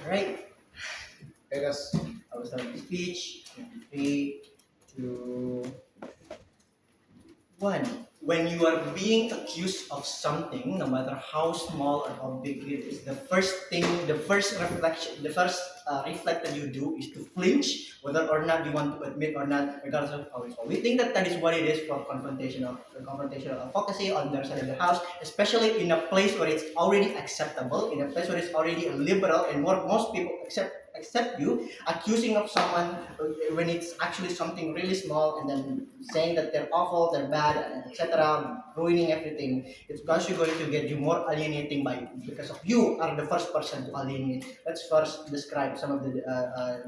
Right. Because I will start the speech. 3, 2, 1. When you are being accused of something, no matter how small or how big it is, the first thing, the first reflection, the first reflect that you do is to flinch, whether or not you want to admit or not, regardless of how it's all. We think that that is what it is for confrontational advocacy on their side of the house, especially in a place where it's already acceptable, in a place where it's already liberal, and most people accept you accusing of someone when it's actually something really small, and then saying that they're awful, they're bad, etc., ruining everything. It's actually going to get you more alienating because of you are the first person to alienate. Let's first describe some of the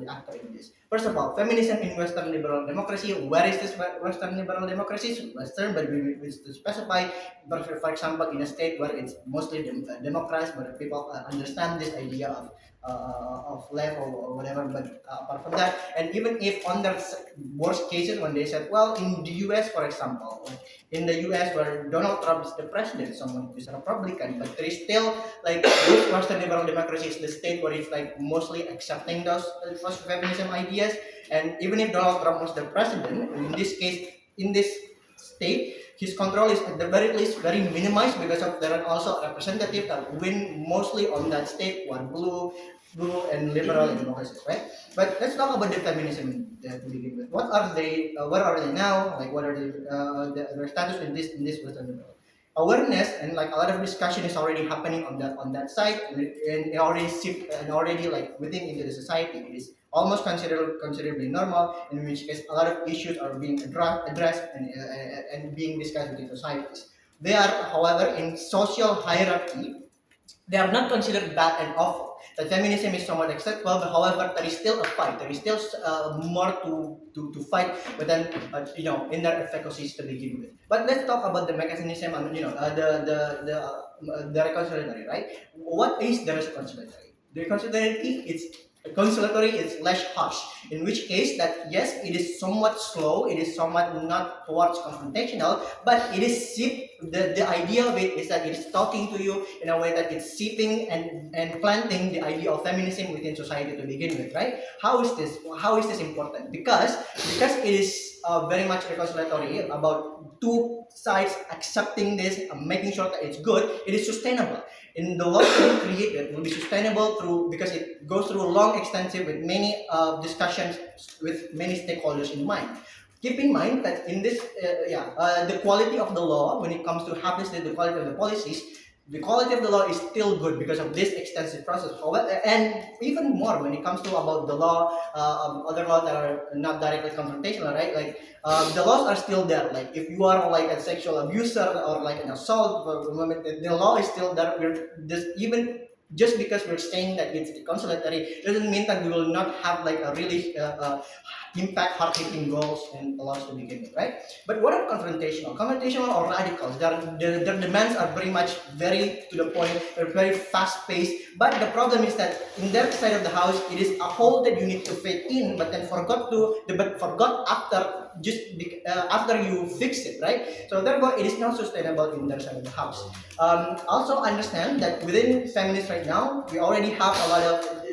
actor in this. First of all, feminism in Western liberal democracy. Where is this Western liberal democracies? Western, but we to specify. But for example, in a state where it's mostly democrats, where people understand this idea of left or whatever. But apart from that, and even if on the worst cases, when they said, well, in the U.S., for example, in the U.S. where Donald Trump is the president, someone who is a Republican, but there is still like this Western liberal democracy is the state where it's like mostly accepting those feminism ideas. And even if Donald Trump was the president, in this case, in this state, his control is at the very least very minimized because of there are also representatives that win mostly on that state who are blue and liberal and democracies, right? But let's talk about the feminism to begin with. What are they? Where are they now? Like, what are their status in this Western liberal? Awareness and like a lot of discussion is already happening on that side, and it already already like within into the society. It is almost considerably normal, in which case a lot of issues are being addressed and being discussed within societies. They are, however, in social hierarchy, they are not considered bad and awful. That feminism is somewhat acceptable, but however, there is still a fight. There is still more to fight within, in their advocacies to begin with. But let's talk about the mechanism and the reconciliatory, right? What is the reconciliatory? The reconciliatory is less harsh. In which case, that yes, it is somewhat slow. It is somewhat not towards confrontational, but it is the idea of it is that it is talking to you in a way that it's seeping and planting the idea of feminism within society to begin with, right? How is this important? Because it is very much reconciliatory about two sides accepting this and making sure that it's good. It is sustainable. In the law that we created will be sustainable because it goes through long, extensive with many discussions with many stakeholders in mind. Keep in mind that in this, the quality of the law, when it comes to happiness, the quality of the policies, the quality of the law is still good because of this extensive process. However, and even more when it comes to about the law, other laws that are not directly confrontational, right? Like the laws are still there. Like if you are like a sexual abuser or like an assault, the law is still there. Even just because we're saying that it's reconciliatory doesn't mean that we will not have like a really impact hard-hitting goals and laws to begin with, right? But what are confrontational? Confrontational or radicals? Their demands are very much very to the point. They're very fast-paced. But the problem is that in their side of the house, it is a hole that you need to fit in, but then forgot after after you fix it, right? So therefore, it is not sustainable in their side of the house. Also understand that within feminists right now, we already have a lot of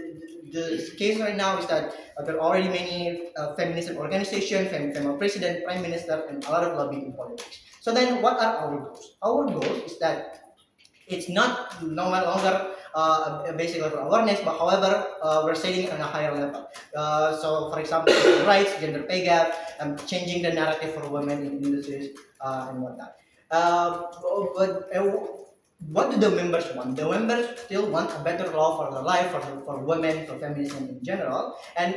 the case right now is that there are already many feminism organizations, female president, prime minister, and a lot of lobbying in politics. So then, what are our goals? Our goal is that it's no longer a basic level of awareness, but however, we're setting it on a higher level. So, for example, rights, gender pay gap, changing the narrative for women in industries and whatnot. But what do the members want? The members still want a better law for their life, for women, for feminism in general. And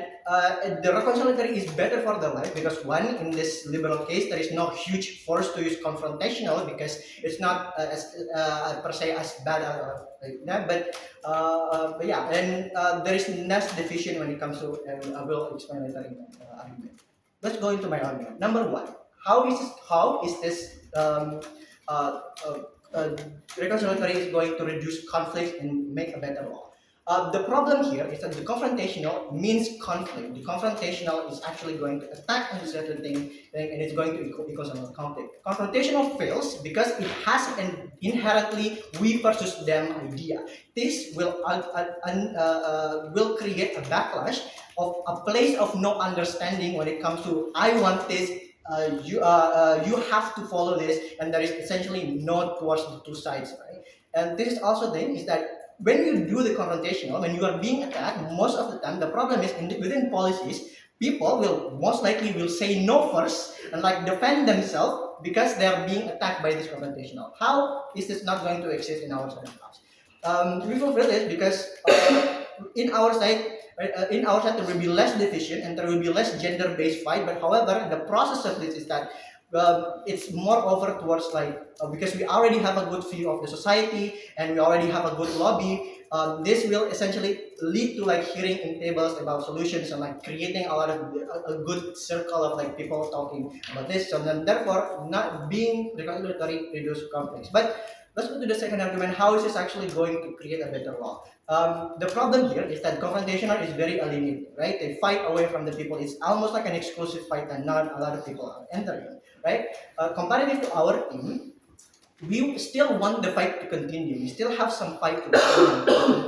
the reconciliatory is better for their life because one, in this liberal case, there is no huge force to use confrontational because it's not per se as bad like that. But yeah, and there is less division when it comes to I will explain later in argument. Let's go into my argument. Number one, how is this uh, uh, reconciliatory is going to reduce conflicts and make a better law. The problem here is that the confrontational means conflict. The confrontational is actually going to attack on a certain thing, and it's going to equal some conflict. Confrontational fails because it has an inherently we versus them idea. This will create a backlash of a place of no understanding when it comes to I want this, you have to follow this, and there is essentially no towards the two sides, right? And this is also thing is that when you do the confrontational, when you are being attacked, most of the time the problem is within policies, people will most likely will say no first and like defend themselves because they are being attacked by this confrontational. How is this not going to exist in our side of the house? We will feel it because in our side. In our side, there will be less division and there will be less gender-based fight. But however, the process of this is that it's more over towards like because we already have a good view of the society and we already have a good lobby. This will essentially lead to like hearing in tables about solutions and like creating a lot of a good circle of like people talking about this. So then, therefore, not being reconciliatory reduce conflicts. But let's go to the second argument. How is this actually going to create a better law? The problem here is that confrontational is very alienating, right? They fight away from the people. It's almost like an exclusive fight and not a lot of people are entering, right? Comparative to our team, we still want the fight to continue. We still have some fight to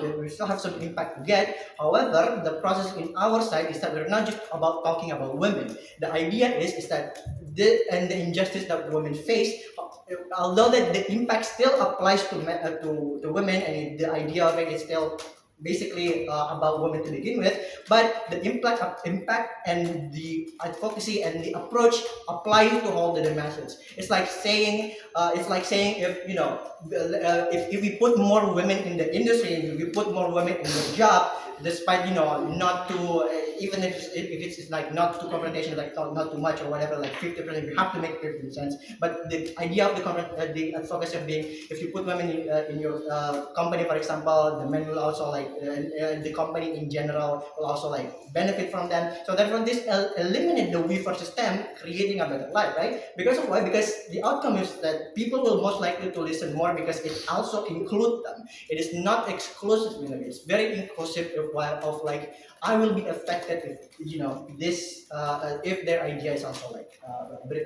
do. We still have some impact to get. However, the process in our side is that we're not just about talking about women. The idea is that the injustice that women face, although that the impact still applies to women, and the idea of it is still basically about women to begin with, but the impact and the advocacy and the approach apply to all the masses. It's like saying if you know if we put more women in the industry, if we put more women in the job, despite not to even if it's like not too confrontation, like not too much or whatever, like 50%, we have to make 50%. But the idea of the advocacy of being, if you put women in your company, for example, the men will also like the company in general will also like benefit from them. So therefore, this eliminate the we versus them, creating a better life, right? Because of why? Because the outcome is that people will most likely to listen more because it also includes them. It is not exclusive. It's very inclusive of like I will be affected if this if their idea is also like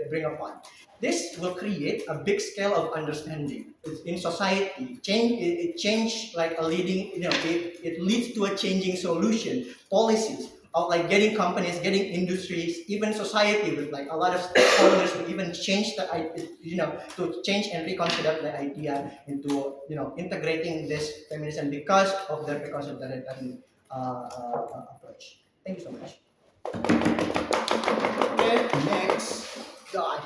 bring upon. This will create a big scale of understanding in society. It change like a leading it leads to a changing solution policies of like getting companies, getting industries, even society with like a lot of stakeholders will even change to change and reconsider the idea into integrating this feminism because of the reconciliatory approach. Thank you so much. Okay, next guy.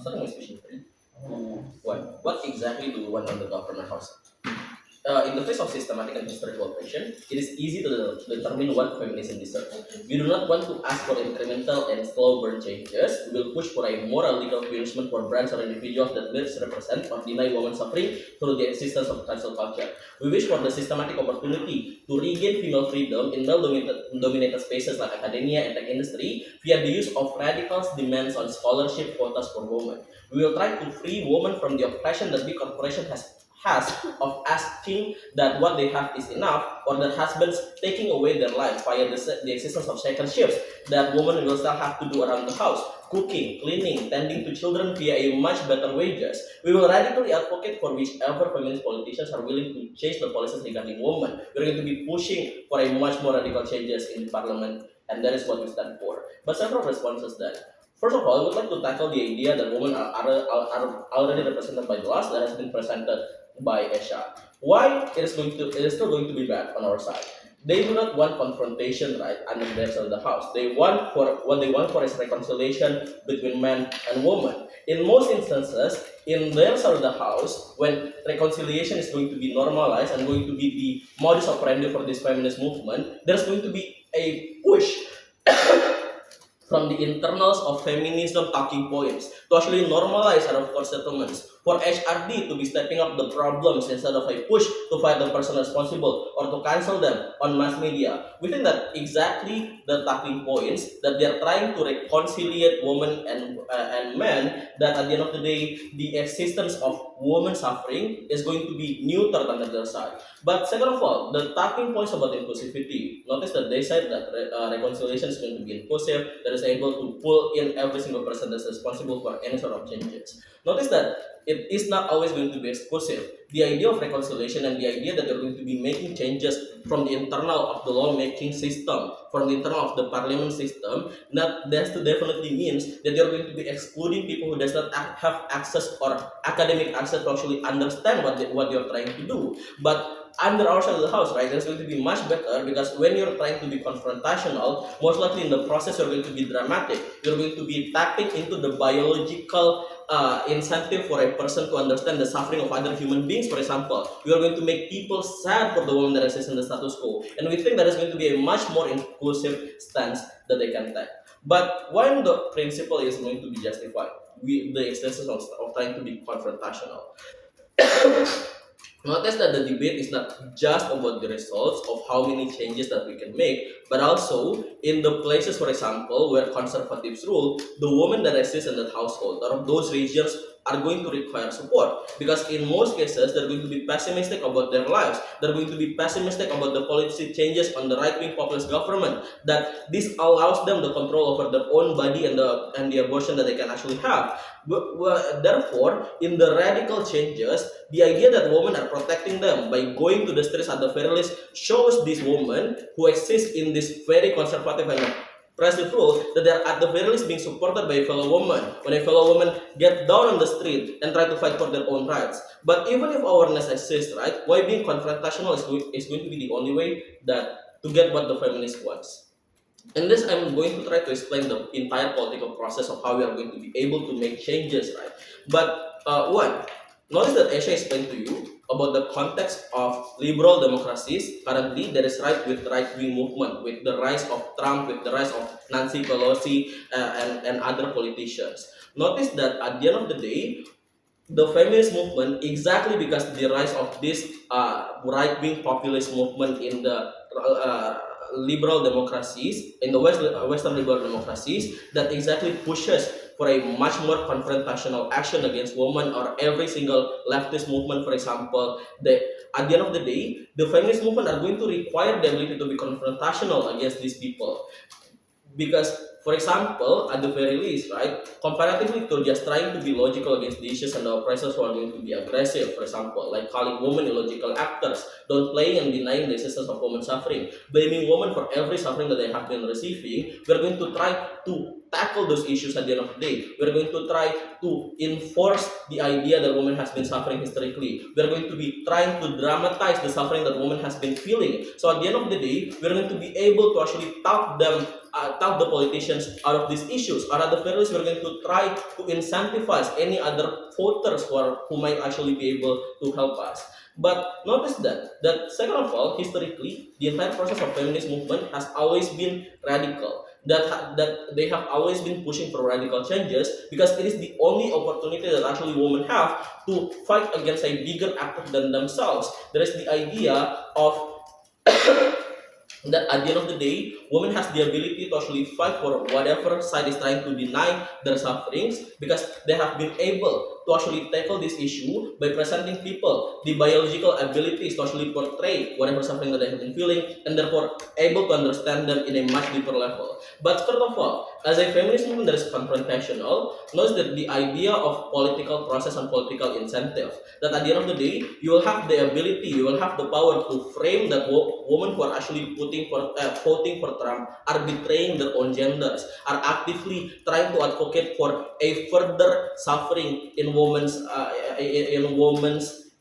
Starting with question 3. What exactly do we want on the government house? In the face of systematic and historical oppression, it is easy to determine what feminism deserves. We do not want to ask for incremental and slow-burn changes. We will push for a moral legal punishment for brands or individuals that misrepresent or deny women's suffering through the existence of cancel culture. We wish for the systematic opportunity to regain female freedom in male-dominated spaces like academia and tech industry via the use of radical demands on scholarship quotas for women. We will try to free women from the oppression that big corporation has of asking that what they have is enough, or that husbands taking away their lives via the existence of second shifts that women will still have to do around the house, cooking, cleaning, tending to children via a much better wages. We will radically advocate for whichever feminist politicians are willing to change the policies regarding women. We're going to be pushing for a much more radical changes in the parliament, and that is what we stand for. But several responses then. First of all, I would like to tackle the idea that women are already represented by the laws that has been presented by Asia. Why it is still going to be bad on our side. They do not want confrontation, right, under their side of the house. What they want for is reconciliation between man and woman. In most instances, in their side of the house, when reconciliation is going to be normalized and going to be the modus operandi for this feminist movement, there's going to be a push from the internals of feminism talking points to actually normalize out of court settlements. For HRD to be stepping up the problems instead of a push to fight the person responsible or to cancel them on mass media. We think that exactly the talking points that they are trying to reconciliate women and men, that at the end of the day, the existence of woman suffering is going to be neutered on the other side. But second of all, the talking points about inclusivity. Notice that they said that reconciliation is going to be inclusive, that is able to pull in every single person that's responsible for any sort of changes. Notice that it is not always going to be exclusive. The idea of reconciliation and the idea that you're going to be making changes from the internal of the lawmaking system, from the internal of the parliament system, that definitely means that you're going to be excluding people who does not have access or academic access to actually understand what you're trying to do. But under our side of the house, right, it's going to be much better because when you're trying to be confrontational, most likely in the process you're going to be dramatic. You're going to be tapping into the biological incentive for a person to understand the suffering of other human beings. For example, we are going to make people sad for the woman that exists in the status quo, and we think that is going to be a much more inclusive stance that they can take. But when the principle is going to be justified, the extension of trying to be confrontational. Notice that the debate is not just about the results of how many changes that we can make, but also in the places, for example, where conservatives rule, the women that exist in that household or those regions are going to require support, because in most cases they're going to be pessimistic about their lives. They're going to be pessimistic about the policy changes on the right-wing populist government, that this allows them the control over their own body and the abortion that they can actually have. Therefore, in the radical changes, the idea that women are protecting them by going to the streets at the very least shows these women who exist in this very conservative and oppressive rule that they are at the very least being supported by a fellow woman. When a fellow woman get down on the street and try to fight for their own rights. But even if awareness exists, right, why being confrontational is going to be the only way that to get what the feminist wants. In this, I'm going to try to explain the entire political process of how we are going to be able to make changes, right? But one, notice that Asia explained to you about the context of liberal democracies. Currently, there is right-wing movement with the rise of Trump, with the rise of Nancy Pelosi, and other politicians. Notice that at the end of the day, the feminist movement, exactly because the rise of this right-wing populist movement in the liberal democracies, in the Western liberal democracies, that exactly pushes for a much more confrontational action against women or every single leftist movement, for example. At the end of the day, the feminist movement are going to require the ability to be confrontational against these people. Because, for example, at the very least, right, comparatively to just trying to be logical against the issues and the oppressors who are going to be aggressive, for example, like calling women illogical actors, downplaying and denying the existence of women suffering, blaming women for every suffering that they have been receiving, we're going to try to tackle those issues at the end of the day. We're going to try to enforce the idea that women has been suffering historically. We're going to be trying to dramatize the suffering that women has been feeling. So at the end of the day, we're going to be able to actually talk the politicians out of these issues. Or at the very least, we're going to try to incentivize any other voters who might actually be able to help us. But notice that second of all, historically, the entire process of feminist movement has always been radical. That they have always been pushing for radical changes because it is the only opportunity that actually women have to fight against a bigger actor than themselves. There is the idea of that at the end of the day, women has the ability to actually fight for whatever side is trying to deny their sufferings, because they have been able to actually tackle this issue by presenting people the biological abilities to actually portray whatever suffering that they have been feeling, and therefore able to understand them in a much deeper level. But first of all, as a feminist movement that is confrontational, knows that the idea of political process and political incentive, that at the end of the day, you will have the ability, you will have the power to frame that women who are actually voting for Trump are betraying their own genders, are actively trying to advocate for a further suffering in women's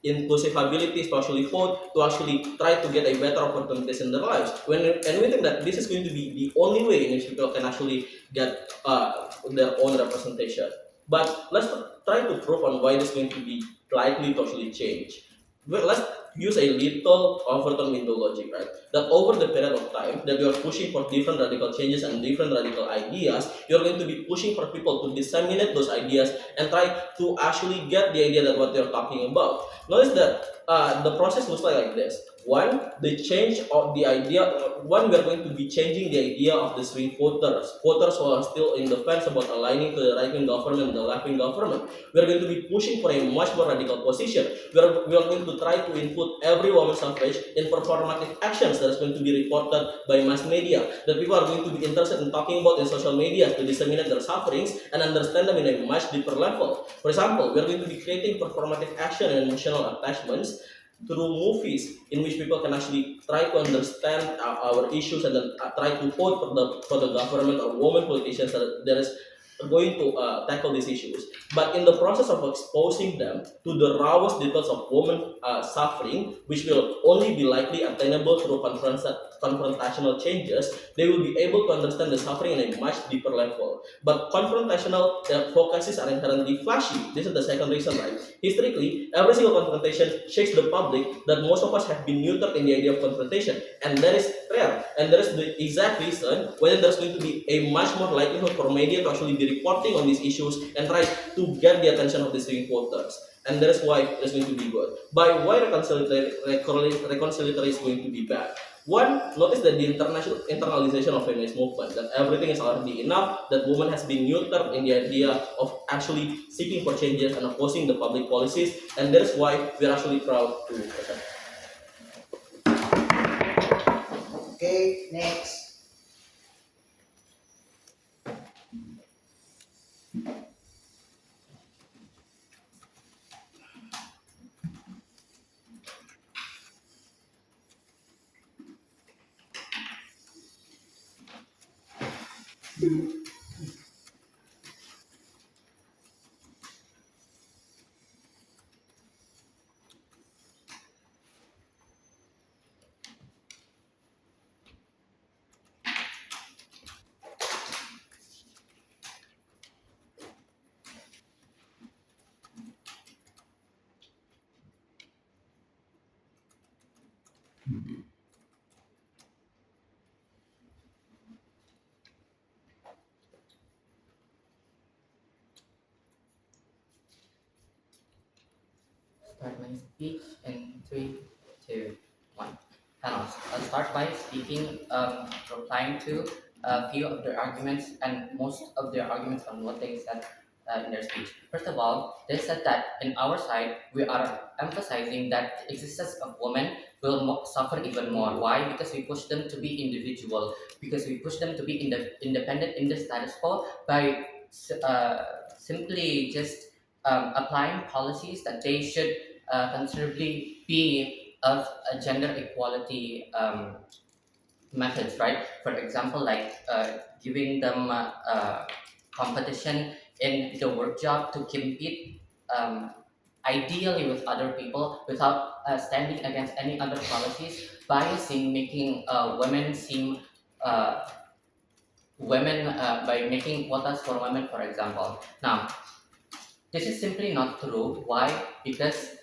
inclusive abilities to actually vote, to actually try to get a better opportunities in their lives. And we think that this is going to be the only way in which people can actually get their own representation. But let's try to prove on why this is going to be likely to actually change. Well, let's use a little Overton window logic, right? That over the period of time that you are pushing for different radical changes and different radical ideas, you're going to be pushing for people to disseminate those ideas and try to actually get the idea that what they're talking about. Notice that the process looks like this. One, the change of the idea. One, we are going to be changing the idea of the swing voters. Voters who are still in the fence about aligning to the right-wing government and the left-wing government. We are going to be pushing for a much more radical position. We are going to try to input every woman suffrage in performative actions that is going to be reported by mass media, that people are going to be interested in talking about in social media to disseminate their sufferings and understand them in a much deeper level. For example, we are going to be creating performative action and emotional attachments through movies in which people can actually try to understand our issues and then try to vote for the government or women politicians that is going to tackle these issues. But in the process of exposing them to the rawest details of women suffering, which will only be likely attainable through confrontational changes, they will be able to understand the suffering in a much deeper level. But confrontational focuses are inherently flashy. This is the second reason, right? Historically, every single confrontation shakes the public that most of us have been neutered in the idea of confrontation, and that is fair. And that is the exact reason whether there's going to be a much more likelihood for media to actually be reporting on these issues and try to get the attention of the swing voters. And that is why it's going to be good. By why reconciliatory is going to be bad. One, notice that the international internalization of feminist movement, that everything is already enough, that woman has been neutered in the idea of actually seeking for changes and opposing the public policies, and that's why we're actually proud to present. Okay, next. Start my speech in three, two, one. Hello. I'll start by speaking, replying to a few of their arguments and most of their arguments on what they said in their speech. First of all, they said that in our side we are emphasizing that the existence of women will suffer even more. Why? Because we push them to be individual. Because we push them to be independent in the status quo by simply just applying policies that they should considerably be of a gender equality methods, right? For example, like giving them competition in the work job to compete ideally with other people without standing against any other policies, biasing, making women seem women by making quotas for women, for example. Now, this is simply not true. Why? Because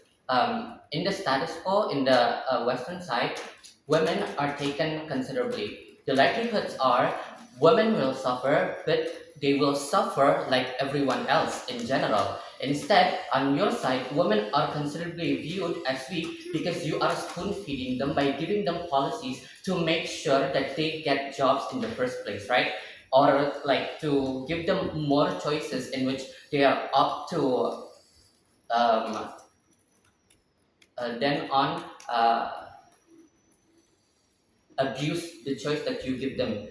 in the status quo, in the Western side, women are taken considerably. The likelihoods are women will suffer, but they will suffer like everyone else in general. Instead, on your side, women are considerably viewed as weak because you are spoon feeding them by giving them policies to make sure that they get jobs in the first place, right? Or like to give them more choices in which they are up to um, then on abuse the choice that you give them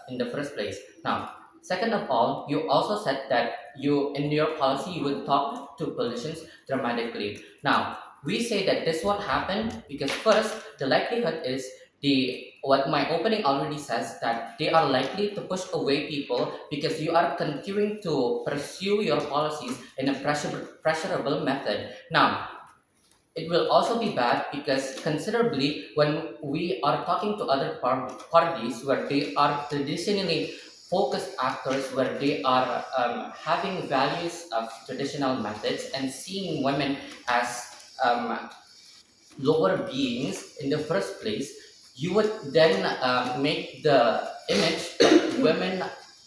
in the first place. Now, second of all, you also said that you in your policy you would talk to politicians dramatically. Now, we say that this won't happen because first the likelihood is the what my opening already says that they are likely to push away people because you are continuing to pursue your policies in a pressurable method. Now, it will also be bad because considerably when we are talking to other parties where they are traditionally focused actors, where they are having values of traditional methods and seeing women as um, lower beings in the first place, you would then make the image that women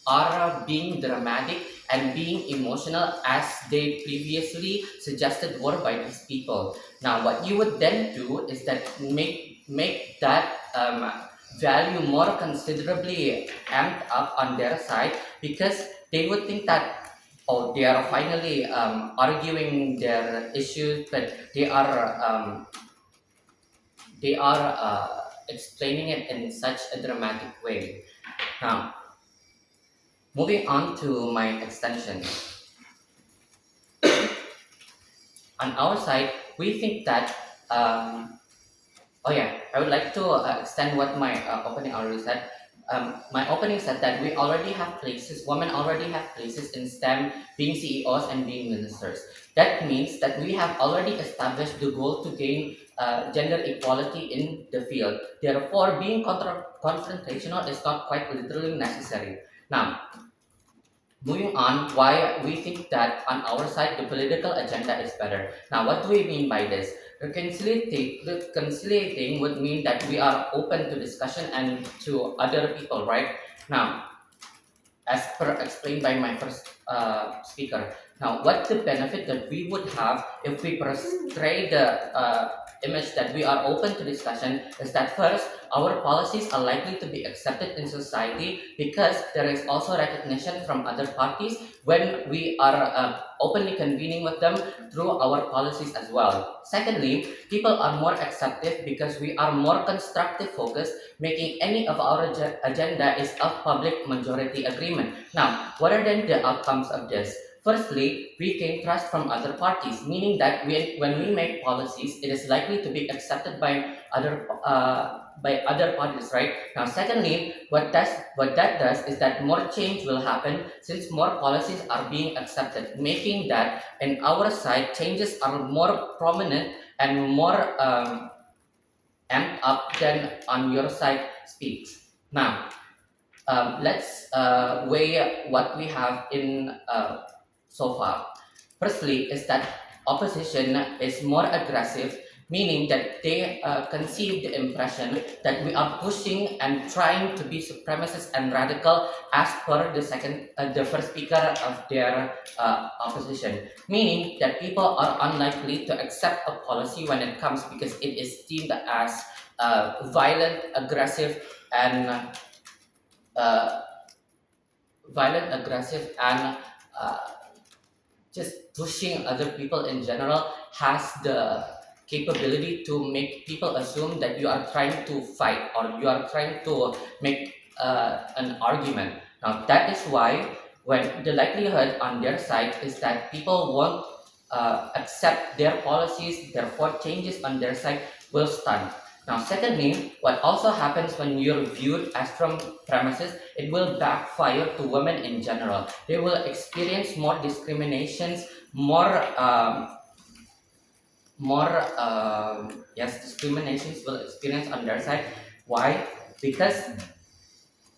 are being dramatic and being emotional as they previously suggested were by these people. Now, what you would then do is that make that value more considerably amped up on their side, because they would think that, oh, they are finally arguing their issues, but they are explaining it in such a dramatic way. Now, moving on to my extension. On our side, we think that, oh yeah, I would like to extend what my opening already said. My opening said that we already have places, women already have places in STEM, being CEOs and being ministers. That means that we have already established the goal to gain gender equality in the field. Therefore, being confrontational is not quite literally necessary. Now, moving on, why we think that on our side the political agenda is better. Now, what do we mean by this? Reconciliating would mean that we are open to discussion and to other people, right? Now, as per explained by my first speaker. Now, what's the benefit that we would have if we portray the image that we are open to discussion is that first, our policies are likely to be accepted in society because there is also recognition from other parties when we are openly convening with them through our policies as well. Secondly, people are more accepted because we are more constructive focused, making any of our agenda is of public majority agreement. Now, what are then the outcomes of this? Firstly, we gain trust from other parties, meaning that when we make policies, it is likely to be accepted by other parties, right? Now, secondly, what that does is that more change will happen since more policies are being accepted, making that in our side changes are more prominent and more amped up than on your side speaks. Now, let's weigh what we have in so far. Firstly, is that opposition is more aggressive, meaning that they conceive the impression that we are pushing and trying to be supremacist and radical, as per the first speaker of their opposition. Meaning that people are unlikely to accept a policy when it comes because it is deemed as violent, aggressive, and uh, and just pushing other people in general has the capability to make people assume that you are trying to fight or you are trying to make an argument. Now, that is why when the likelihood on their side is that people won't accept their policies, therefore changes on their side will stand. Now, secondly, what also happens when you're viewed as from premises, it will backfire to women in general. They will experience more discriminations, more discriminations will experience on their side. Why? Because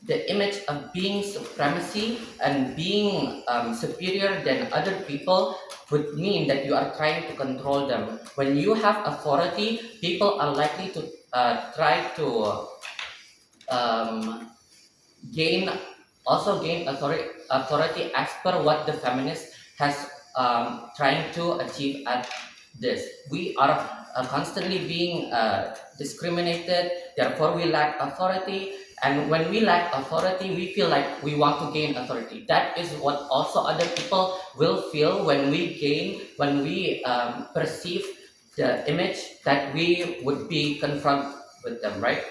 the image of being supremacy and being superior than other people would mean that you are trying to control them. When you have authority, people are likely to try to um, gain gain authority as per what the feminist has trying to achieve at this. We are constantly being discriminated, therefore we lack authority, and when we lack authority we feel like we want to gain authority. That is what also other people will feel when we perceive the image that we would be confront with them, right?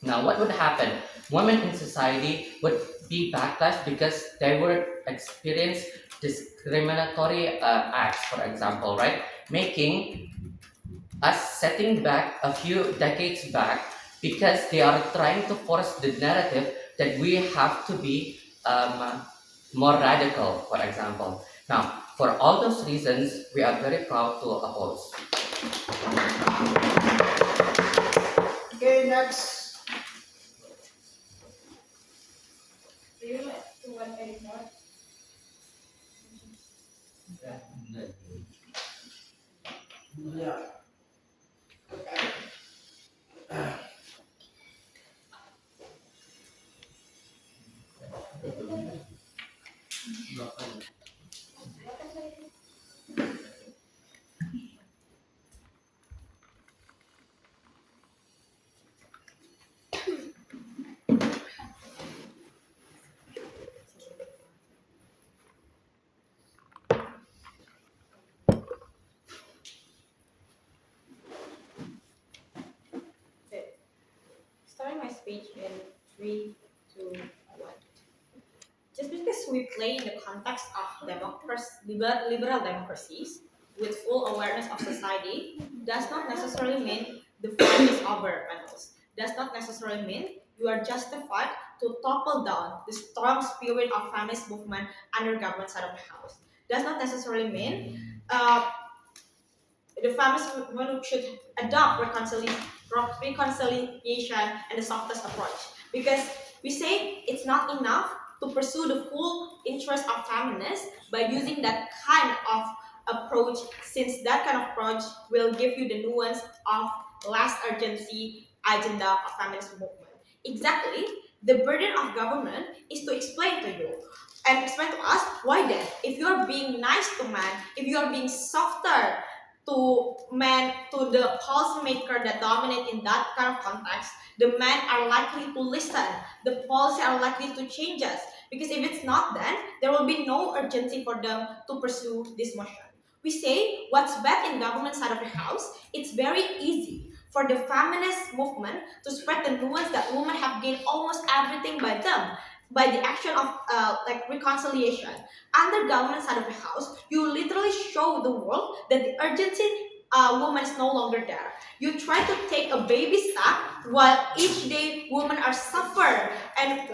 Now, what would happen? Women in society would be backlash because they would experience discriminatory acts, for example, right? Making us setting back a few decades back because they are trying to force the narrative that we have to be more radical, for example. Now, for all those reasons, we are very proud to oppose. Okay, next. Do you like to want any more? Yeah. speech in 3, 2, 1. Just because we play in the context of liberal democracies with full awareness of society does not necessarily mean the fight is over, panels. Does not necessarily mean you are justified to topple down the strong spirit of feminist movement under government side of the house. Does not necessarily mean the feminist movement should adopt reconciliation and the softest approach, because we say it's not enough to pursue the full interest of feminists by using that kind of approach, since that kind of approach will give you the nuance of last urgency agenda of feminist movement. Exactly, the burden of government is to explain to you and explain to us why then, if you are being nice to men, if you are being softer to men, to the policymaker that dominate in that kind of context, the men are likely to listen, the policy are likely to change us. Because if it's not, then there will be no urgency for them to pursue this motion. We say what's bad in government side of the house, it's very easy for the feminist movement to spread the nuance that women have gained almost everything by them, by the action of like reconciliation. Under government side of the house, you literally show the world that the urgency woman is no longer there. You try to take a baby step while each day women are suffer, and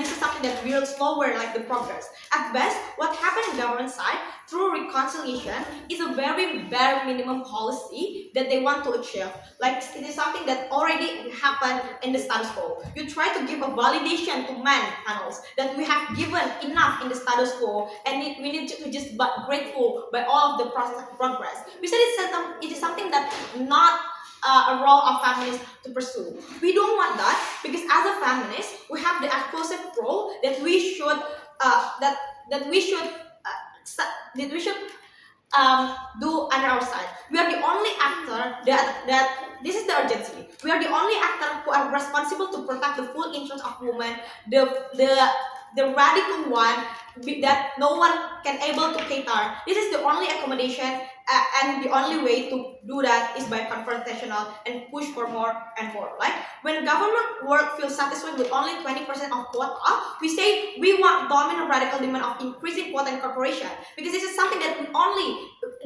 this is something that will slower like the progress. At best, what happened in government side through reconciliation is a very bare minimum policy that they want to achieve. Like it is something that already happened in the status quo. You try to give a validation to men panels that we have given enough in the status quo, and we need to just be grateful by all of the process of progress. We said it is something that not a role of feminists to pursue. We don't want that, because as a feminist, we have the exclusive role that we should that we should do under our side. We are the only actor that this is the urgency. We are the only actor who are responsible to protect the full interest of women, the radical one that no one can able to cater. This is the only accommodation, and the only way to do that is by confrontational and push for more and more. Like when government work feels satisfied with only 20% of quota, we say we want dominant radical demand of increasing quota and corporation, because this is something that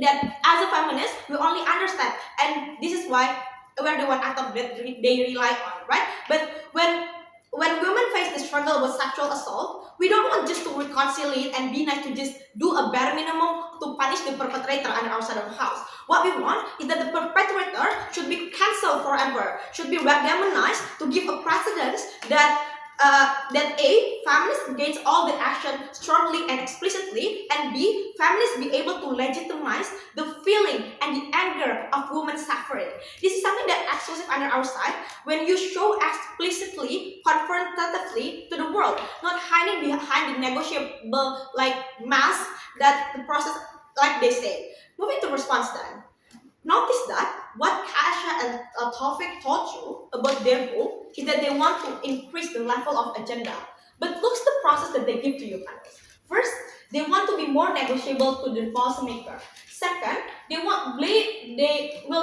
that as a feminist we only understand, and this is why we are the one actor that they rely on, right? But when women face the struggle with sexual assault, we don't want just to reconcile and be nice to just do a bare minimum to punish the perpetrator under our side of the house. What we want is that the perpetrator should be cancelled forever, should be demonized to give a precedence that A, feminists gains all the action strongly and explicitly, and B, feminists be able to legitimize the feeling and the anger of women suffering. This is something that exclusive under our side when you show explicitly, confrontatively to the world, not hiding behind the negotiable like mask that the process, like they say. Moving to response then. Notice that what Kasha and Taufik taught you about their goal is that they want to increase the level of agenda. But look at the process that they give to you, panelists. First, they want to be more negotiable to the policymaker. Second, they will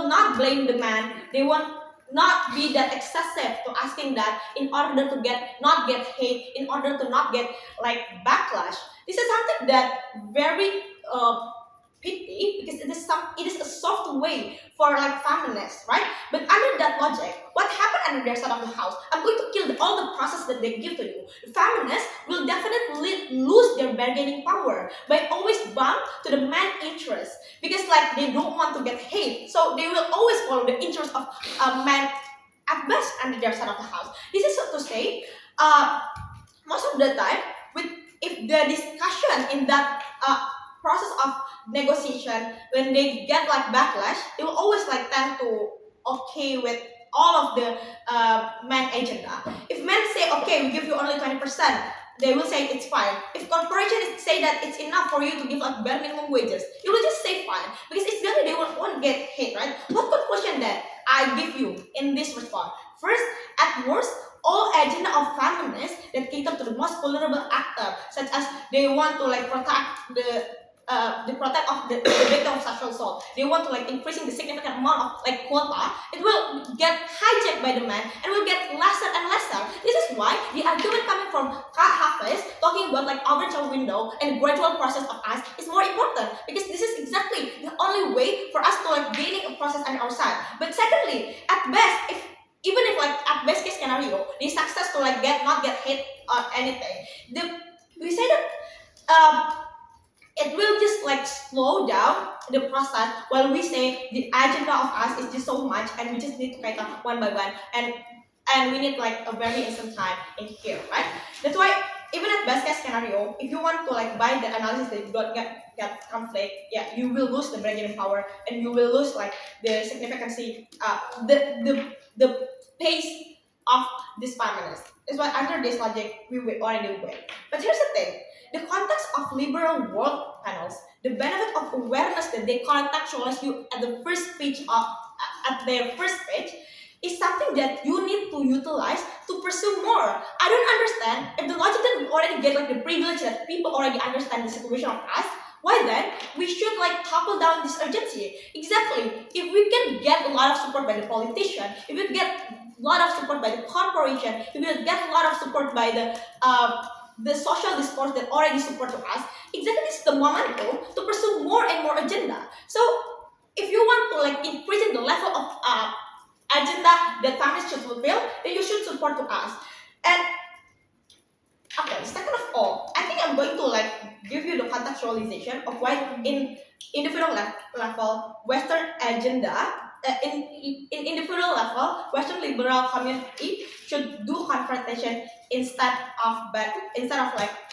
not blame the man. They want not be that excessive to asking that in order to not get hate, in order to not get like backlash. This is something that very pity, because it is a soft way for like feminists, right? But under that logic, what happened under their side of the house? I'm going to kill all the process that they give to you. The feminists will definitely lose their bargaining power by always bound to the man interest, because like they don't want to get hate, so they will always follow the interest of men at best under their side of the house. This is so to say, most of the time, if the discussion in that process of negotiation, when they get like backlash, they will always like tend to okay with all of the men agenda. If men say okay, we give you only 20%, they will say it's fine. If corporations say that it's enough for you to give like bare minimum wages, you will just say fine, because it's gonna they won't get hate, right? What conclusion that I give you in this response? First, at worst, all agenda of feminists that cater to the most vulnerable actor, such as they want to like protect the protect of the victim of sexual assault. They want to like increasing the significant amount of like quota. It will get hijacked by the man and will get lesser and lesser. This is why the argument coming from Kak Hafiz talking about like overture window and gradual process of us is more important, because this is exactly the only way for us to like gaining a process on our side. But secondly, at best, if even if like at best case scenario, they success to like not get hit or anything, we say that it will just like slow down the process, while we say the agenda of us is just so much and we just need to kind of one by one, and we need like a very instant time in here, right? That's why even at best case scenario, if you want to like buy the analysis that you don't get conflict, yeah, you will lose the bargaining power and you will lose like the significancy, the pace of this feminist. That's why under this logic we will already win. But here's the thing: the context of liberal world panels, the benefit of awareness that they contextualize you at the first page of at their first page, is something that you need to utilize to pursue more. I don't understand if the logic that we already get like the privilege that people already understand the situation of us. Why then we should like topple down this urgency? Exactly. If we can get a lot of support by the politician, if we get a lot of support by the corporation, if we get a lot of support by the social discourse that already support to us, exactly this is the momentum to pursue more and more agenda. So if you want to like increase the level of agenda that families should fulfill, then you should support to us. And okay, second of all, I think I'm going to like give you the contextualization of why in individual level Western agenda, in individual level Western liberal community should do confrontation instead of like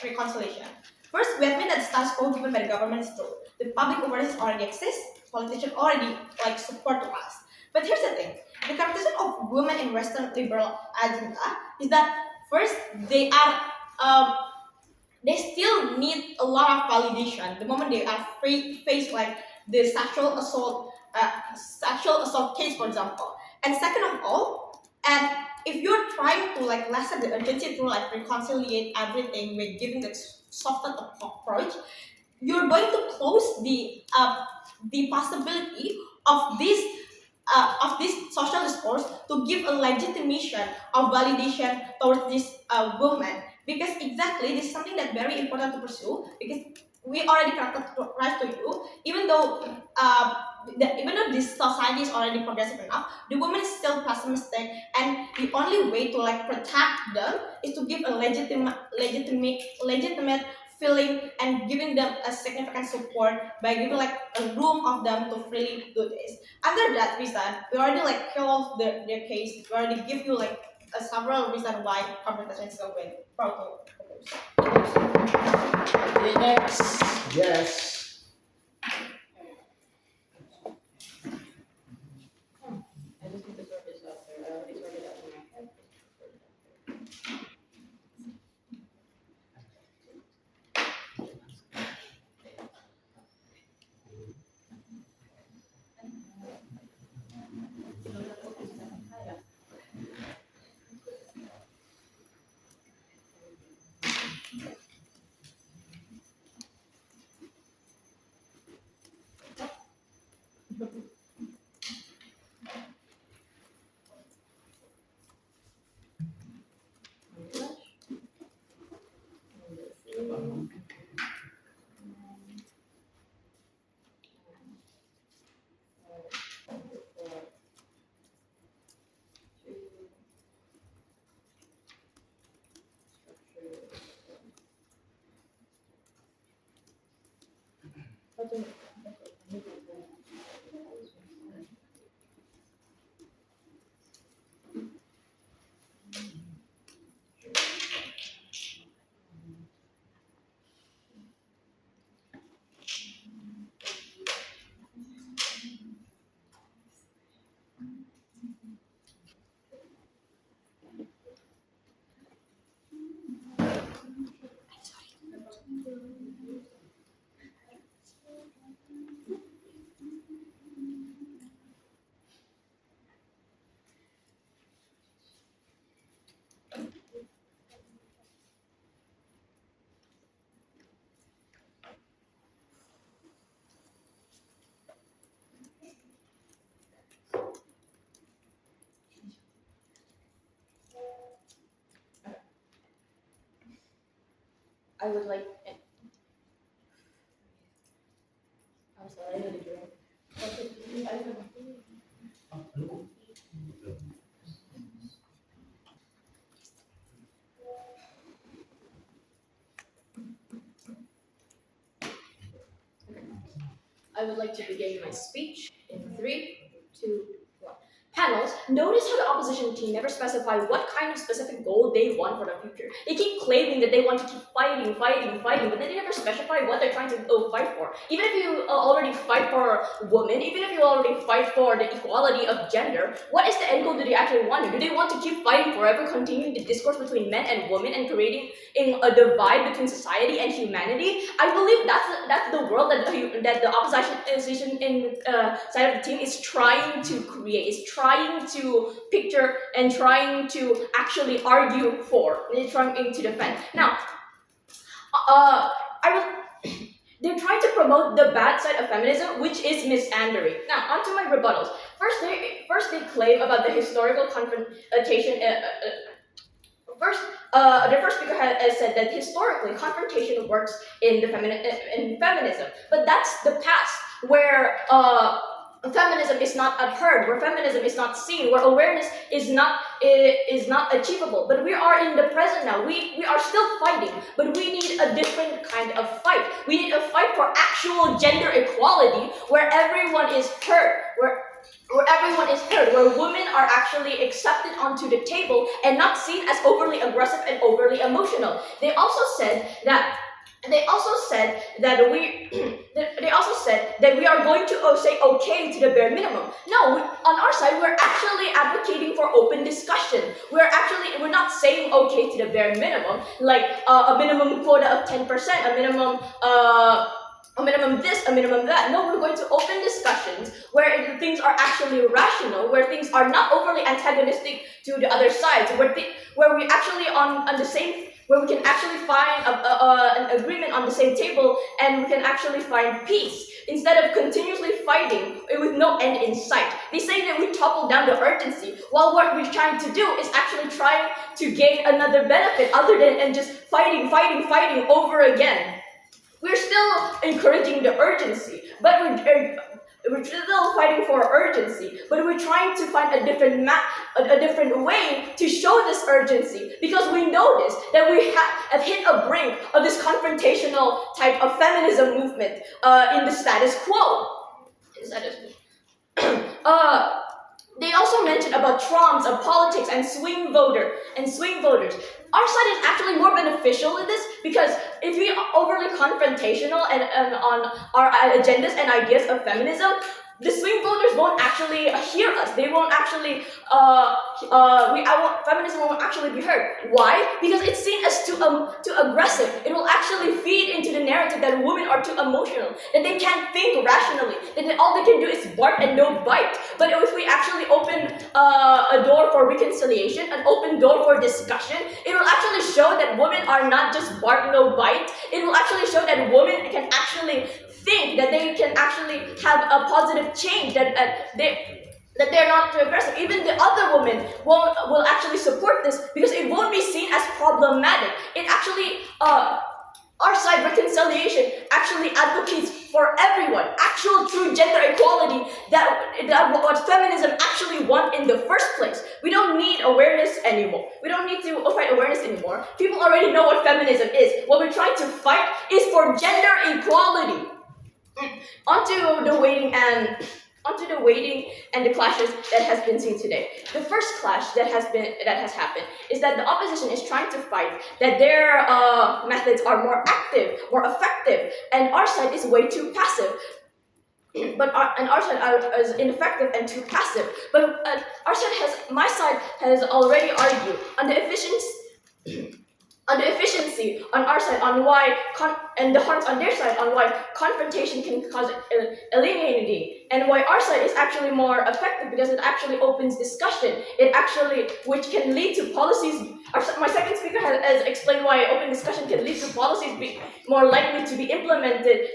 reconciliation. First, we admit that the status quo given by the government is true. The public awareness already exists. Politicians already like support to us. But here's the thing: the characteristic of women in Western liberal agenda is that first um, they still need a lot of validation the moment they are faced like the sexual assault case, for example. And second of all, and if you're trying to like lessen the urgency to like reconciliate everything with giving the softer approach, you're going to close the possibility of this social discourse to give a legitimation of validation towards this woman, because exactly this is something that's very important to pursue, because we already characterized to you, even though even though this society is already progressive enough, the woman is still pessimistic, and the only way to like protect them is to give a legitimate feeling and giving them a significant support by giving like a room of them to freely do this. Under that reason, we already like kill off their case. We already give you like several reasons why confrontation is a win. Proud to propose. Okay, next. Yes. I just need to sort this out there. I already sorted out in my head. I would like. I'm sorry, I need a drink. I would like to begin my speech in 3, 2, 1. Panels, notice how the opposition team never specified what kind of specific goal they want for the future. They keep claiming that they want to keep fighting, but then they never specify what they're trying to fight for. Even if you already fight for women, even if you already fight for the equality of gender, what is the end goal that they actually want? Do they want to keep fighting forever, continuing the discourse between men and women and creating a divide between society and humanity? I believe that's the world that the opposition in side of the team is trying to create, is trying to picture and trying to actually argue for, and trying to defend. Now, they're trying to promote the bad side of feminism, which is misandering. Now, onto my rebuttals. First they claim about the historical confrontation. The first speaker has said that historically confrontation works in feminism, but that's the past where feminism is not unheard, where feminism is not seen, where awareness is not achievable. But we are in the present now. We are still fighting, but we need a different kind of fight. We need a fight for actual gender equality, where everyone is heard, where everyone is heard, where women are actually accepted onto the table and not seen as overly aggressive and overly emotional. They also said that we are going to say okay to the bare minimum. No, on our side, we're actually advocating for open discussion. We're not saying okay to the bare minimum, like a minimum quota of 10%, a minimum this, a minimum that. No, we're going to open discussions where things are actually rational, where things are not overly antagonistic to the other sides, where we actually where we can actually find an agreement on the same table, and we can actually find peace instead of continuously fighting with no end in sight. They say that we topple down the urgency, while what we're trying to do is actually trying to gain another benefit other than just fighting over again. We're still encouraging the urgency, but we're still fighting for urgency, but we're trying to find a different way to show this urgency, because we notice that we have hit a brink of this confrontational type of feminism movement in the status quo. They also mentioned about Trumps of politics and swing voters. Our side is actually more beneficial in this, because if we are overly confrontational and on our agendas and ideas of feminism, the swing voters won't actually hear us. They won't actually, feminism won't actually be heard. Why? Because it's seen as too aggressive. It will actually feed into the narrative that women are too emotional, that they can't think rationally, that all they can do is bark and no bite. But if we actually open a door for reconciliation, an open door for discussion, it will actually show that women are not just bark no bite. It will actually show that women can actually think, that they can actually have a positive change, that they're not too aggressive. Even the other women will actually support this, because it won't be seen as problematic. It actually, our side, reconciliation, actually advocates for everyone, actual true gender equality, that what feminism actually want in the first place. We don't need awareness anymore. We don't need to fight awareness anymore. People already know what feminism is. What we're trying to fight is for gender equality. Onto the waiting and the clashes that has been seen today. The first clash that has happened is that the opposition is trying to fight that their methods are more active, more effective, and our side is way too passive. But our side is ineffective and too passive. But my side has already argued on the efficiency on our side, on why and the harms on their side, on why confrontation can cause alienating, and why our side is actually more effective, because it actually opens discussion. It actually, which can lead to policies. My second speaker has explained why open discussion can lead to policies be more likely to be implemented.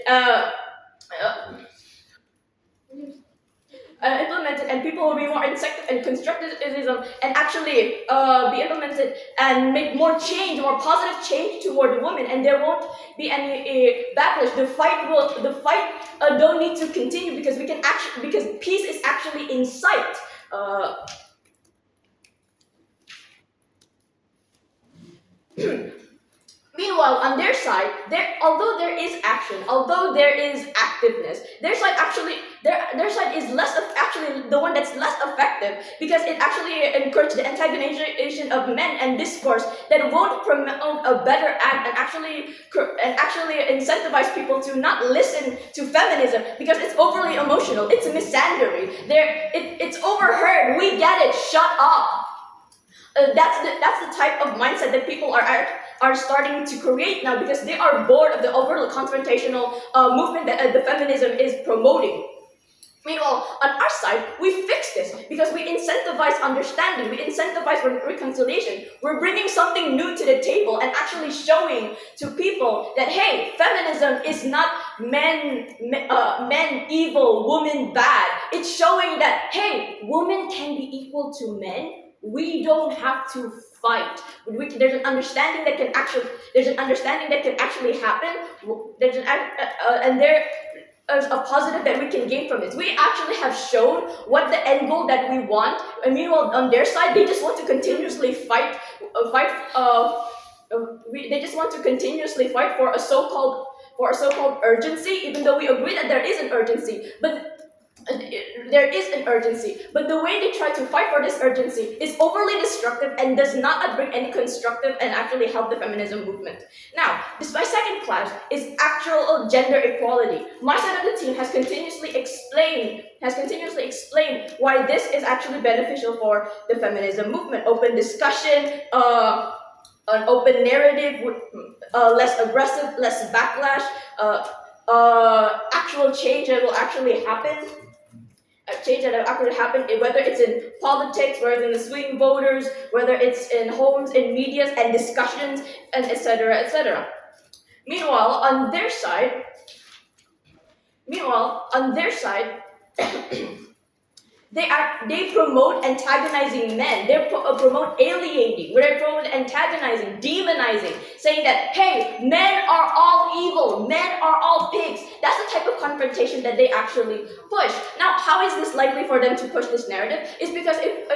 implemented, and people will be more receptive, and constructivism and actually be implemented and make more change, more positive change toward women, and there won't be any backlash. The fight don't need to continue because we can actually, because peace is actually in sight. Meanwhile, on their side, although there is action, although there is activeness, their side is actually the one that's less effective, because it actually encourages the antagonization of men and discourse that won't promote a better act, and actually incentivize people to not listen to feminism because it's overly emotional, it's misandry. It's overheard. We get it. Shut up. That's the type of mindset that people are starting to create now, because they are bored of the overly confrontational movement that the feminism is promoting. Meanwhile, on our side, we fix this because we incentivize understanding, we incentivize reconciliation. We're bringing something new to the table and actually showing to people that, hey, feminism is not men evil, women bad. It's showing that, hey, women can be equal to men. We don't have to fight. There's an understanding that can actually happen. And there is a positive that we can gain from this. We actually have shown what the end goal that we want. And meanwhile, on their side, they just want to continuously fight. They just want to continuously fight for a so-called urgency, even though we agree that there is an urgency. But the way they try to fight for this urgency is overly destructive and does not bring any constructive and actually help the feminism movement. Now, my second class is actual gender equality. My side of the team has continuously explained why this is actually beneficial for the feminism movement. Open discussion, an open narrative, less aggressive, less backlash, actual change that will actually happen. Whether it's in politics, whether it's in the swing voters, whether it's in homes, in medias, and discussions, and etc., etc. Meanwhile, on their side, they promote antagonizing men. They promote alienating. They promote antagonizing, demonizing, saying that, hey, men are all evil, men are all pigs. That's the type of confrontation that they actually push. Now, how is this likely for them to push this narrative? Is because if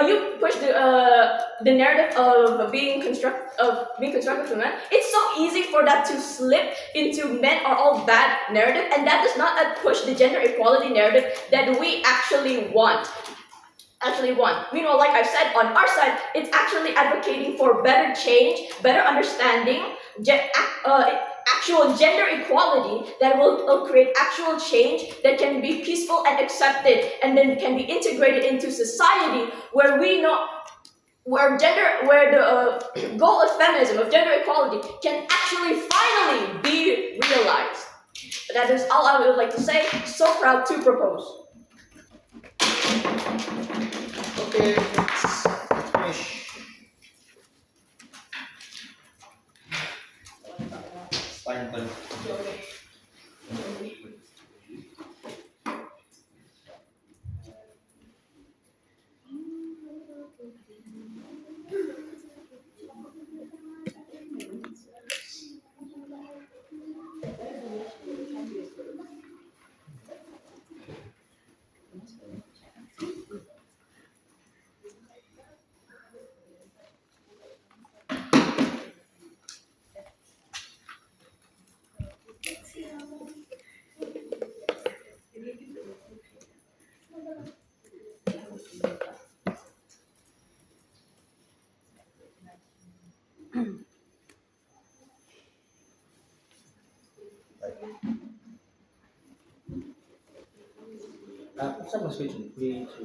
you push the narrative of being constructive to men, it's so easy for that to slip into men are all bad narrative, and that does not push the gender equality narrative that we actually want. Meanwhile, like I said, on our side, it's actually advocating for better change, better understanding, actual gender equality that will create actual change that can be peaceful and accepted, and then can be integrated into society where the goal of feminism, of gender equality, can actually finally be realized. That is all I would like to say. So proud to propose. Okay, let's finish. Time. Some question, 3, 2,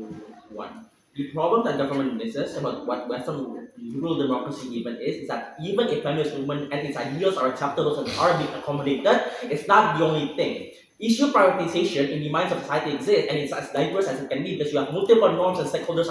1. The problem that government misses about what Western liberal democracy even is that even if feminist movement and its ideals are acceptable and are being accommodated, it's not the only thing. Issue prioritization in the minds of society exists, and it's as diverse as it can be because you have multiple norms and stakeholders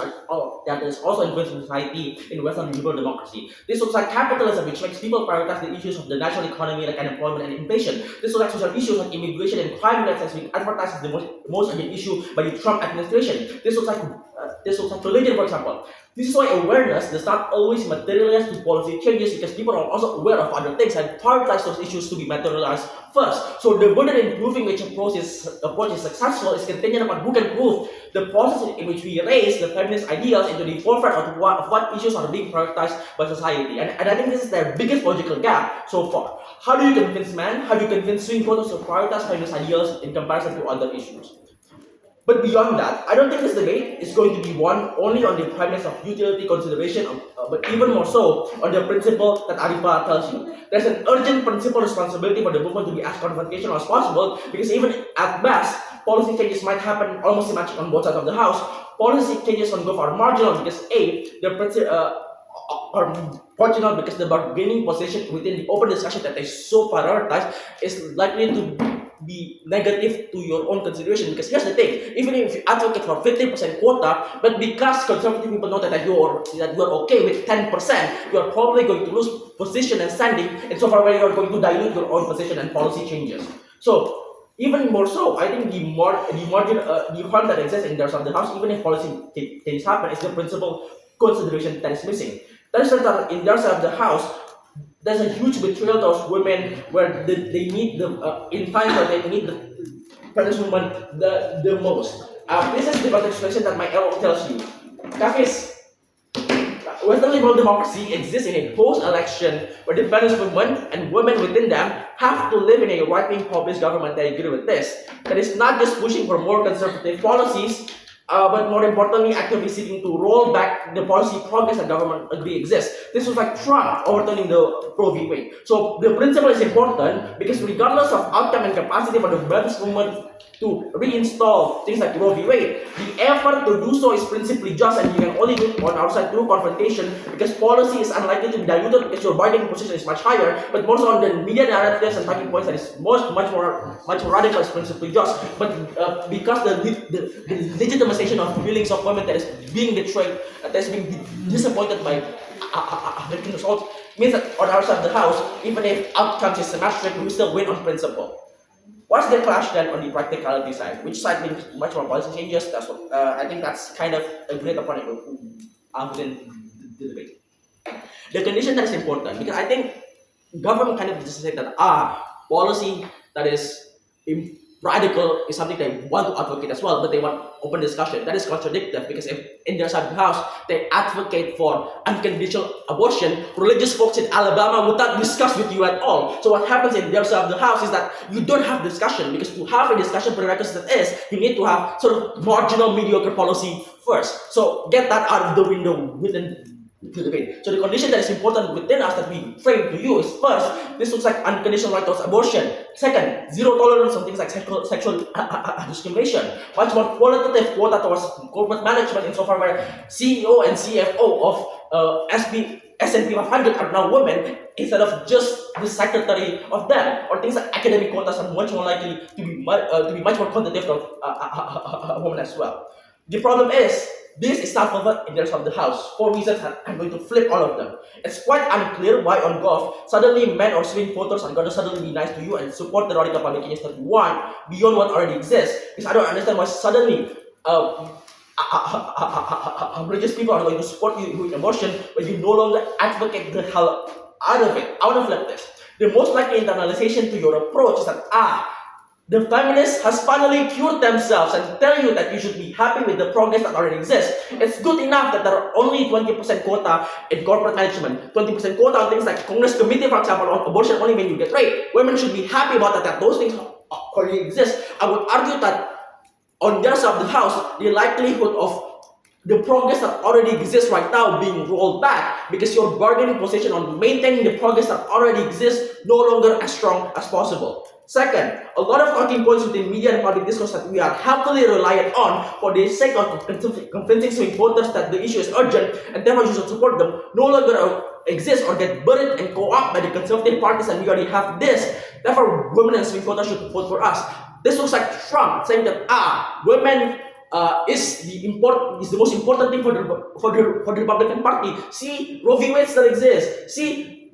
that is also influencing society in Western Liberal Democracy. This looks like capitalism, which makes people prioritize the issues of the national economy like unemployment and inflation. This looks like social issues like immigration and crime rates as being advertised as the most urgent issue by the Trump administration. This looks like religion, for example. This is why awareness does not always materialize to policy changes because people are also aware of other things and prioritize those issues to be materialized first. So the burden in proving which approach is successful is contingent upon who can prove the process in which we raise the feminist ideals into the forefront of what issues are being prioritized by society. And I think this is their biggest logical gap so far. How do you convince men? How do you convince swing voters to prioritize feminist ideals in comparison to other issues? But beyond that, I don't think this debate is going to be won only on the premise of utility consideration, but even more so on the principle that Arifa tells you. There's an urgent principal responsibility for the movement to be as confrontational as possible, because even at best, policy changes might happen almost symmetric on both sides of the house. Policy changes on both are marginal because are marginal because the bargaining position within the open discussion that they so prioritize is likely to be negative to your own consideration. Because here's the thing, even if you advocate for 50% quota, but because conservative people know that you are okay with 10%, you are probably going to lose position and standing, and so far where you are going to dilute your own position and policy changes. So even more so, I think the harm that exists in terms of the house, even if policy things happen, is the principal consideration that is missing. That is that in terms of the house, there's a huge betrayal towards women where they need in times where they need the feminist movement the most. This is the contextualization that my LO tells you. Kafis, Western Liberal Democracy exists in a post-election where the feminist movement and women within them have to live in a right-wing populist government that agree with this. That is not just pushing for more conservative policies, but more importantly, actively seeking to roll back the policy progress that government agree exists. This was like Trump overturning the Roe v. Wade. So the principle is important because regardless of outcome and capacity for the feminist movement to reinstall things like Roe v. Wade, the effort to do so is principally just, and you can only do it on our side through confrontation because policy is unlikely to be diluted because your bargaining position is much higher, but more so on the media narratives and talking points that is much more radical is principally just. But because the legitimization of feelings of women that is being betrayed, that is being disappointed by the results, means that on our side of the house, even if outcomes is symmetric, we still win on principle. What's the clash then on the practicality side? Which side means much more policy changes? That's what I think that's kind of a great opponent within the debate. The condition that is important, because I think government kind of just say that policy that is radical is something they want to advocate as well, but they want open discussion. That is contradictory because if in their side of the house they advocate for unconditional abortion, religious folks in Alabama would not discuss with you at all. So what happens in their side of the house is that you don't have discussion, because to have a discussion prerequisite is you need to have sort of marginal mediocre policy first. So get that out of the window within the debate. So the condition that is important within us that we frame to you is first, this looks like unconditional right towards abortion. Second, zero tolerance on things like sexual discrimination. Much more qualitative quota towards corporate management insofar where CEO and CFO of S&P 500 are now women instead of just the secretary of them. Or things like academic quotas are much more likely to be much more quantitative of women as well. The problem is, this is not covered in the rest of the house. 4 reasons, and I'm going to flip all of them. It's quite unclear why on Gov, suddenly men or swing voters are going to suddenly be nice to you and support the radical public changes that you want beyond what already exists. Because I don't understand why suddenly religious people are going to support you with abortion when you no longer advocate the hell out of it. I want to flip this. The most likely internalization to your approach is that the feminists has finally cured themselves and tell you that you should be happy with the progress that already exists. It's good enough that there are only 20% quota in corporate management, 20% quota on things like Congress committee, for example, on abortion only when you get raped. Women should be happy about that those things already exist. I would argue that on their side of the house, the likelihood of the progress that already exists right now being rolled back because your bargaining position on maintaining the progress that already exists no longer as strong as possible. Second, a lot of talking points within media and public discourse that we are heavily reliant on for the sake of convincing swing voters that the issue is urgent and therefore you should support them no longer exist or get buried and co-opted by the conservative parties, and we already have this. Therefore, women and swing voters should vote for us. This looks like Trump saying that women is the most important thing for the Republican Party. See, Roe v. Wade still exists. See,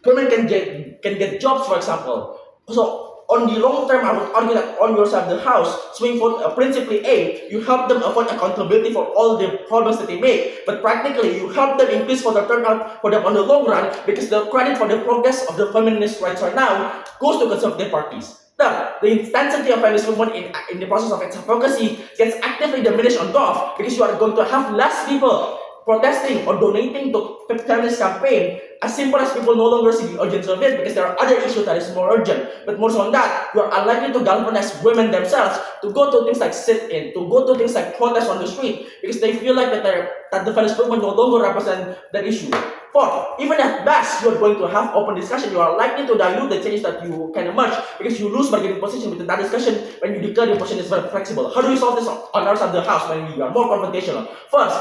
women can get jobs, for example. So on the long term, I would argue that on your side of the house, swing vote principally A, you help them avoid accountability for all the problems that they make. But practically, you help them increase for the turnout for them on the long run, because the credit for the progress of the feminist rights right now goes to conservative parties. Third, the intensity of feminist movement in the process of its advocacy gets actively diminished on top, because you are going to have less people protesting or donating to feminist campaign. As simple as people no longer see the urgency of it, because there are other issues that is more urgent. But more so on that, you are unlikely to galvanize women themselves to go to things like sit-in, to go to things like protest on the street, because they feel like that the feminist movement no longer represent that issue. Fourth, even at best, you are going to have open discussion. You are likely to dilute the change that you can emerge, because you lose bargaining position within that discussion when you declare your position is very flexible. How do we solve this on our side of the house when we are more confrontational? First,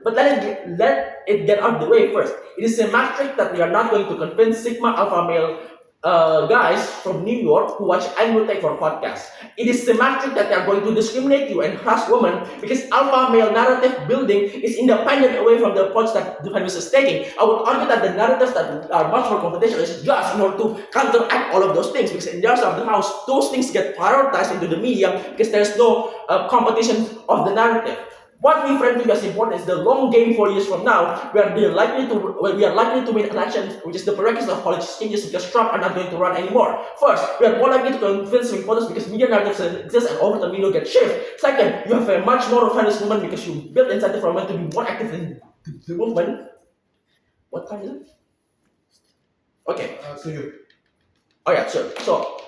but let it get out of the way first. It is symmetric that we are not going to convince Sigma Alpha male guys from New York who watch Andrew Tate for podcasts. It is symmetric that they are going to discriminate you and harass women, because alpha male narrative building is independent away from the approach that the feminist is taking. I would argue that the narratives that are much more confrontational is just in order to counteract all of those things, because in the other of the house, those things get prioritized into the media because there's no competition of the narrative. What we frame to as important is the long game 4 years from now, we are likely to win elections, which is the prerequisite of policy changes, because Trump are not going to run anymore. First, we are more likely to convince swing voters because media narratives exist and over the media get shift. Second, you have a much more feminist movement because you build incentive for women to be more active in the movement. What time is it? Okay. So you. Oh yeah, sure. So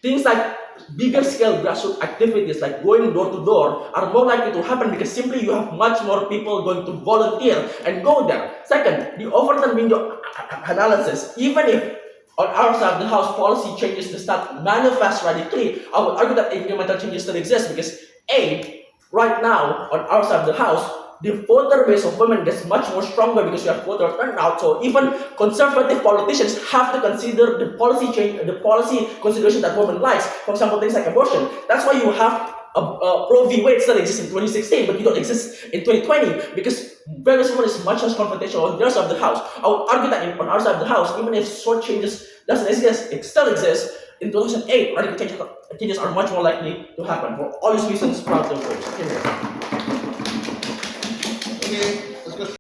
things like bigger scale grassroots activities like going door to door are more likely to happen, because simply you have much more people going to volunteer and go there. Second, the overturn window analysis, even if on our side of the house policy changes does not manifest radically, I would argue that incremental changes still exist, because A, right now on our side of the house, the voter base of women gets much more stronger because you have voter turnout. So even conservative politicians have to consider the policy change, the policy consideration that women likes. For example, things like abortion. That's why you have Roe v. Wade still exists in 2016, but you don't exist in 2020, because various women is much less confrontational on their side of the house. I would argue that on our side of the house, even if short changes doesn't exist, it still exists. In 2008, radical changes are much more likely to happen. For all these reasons, proud to vote. Okay.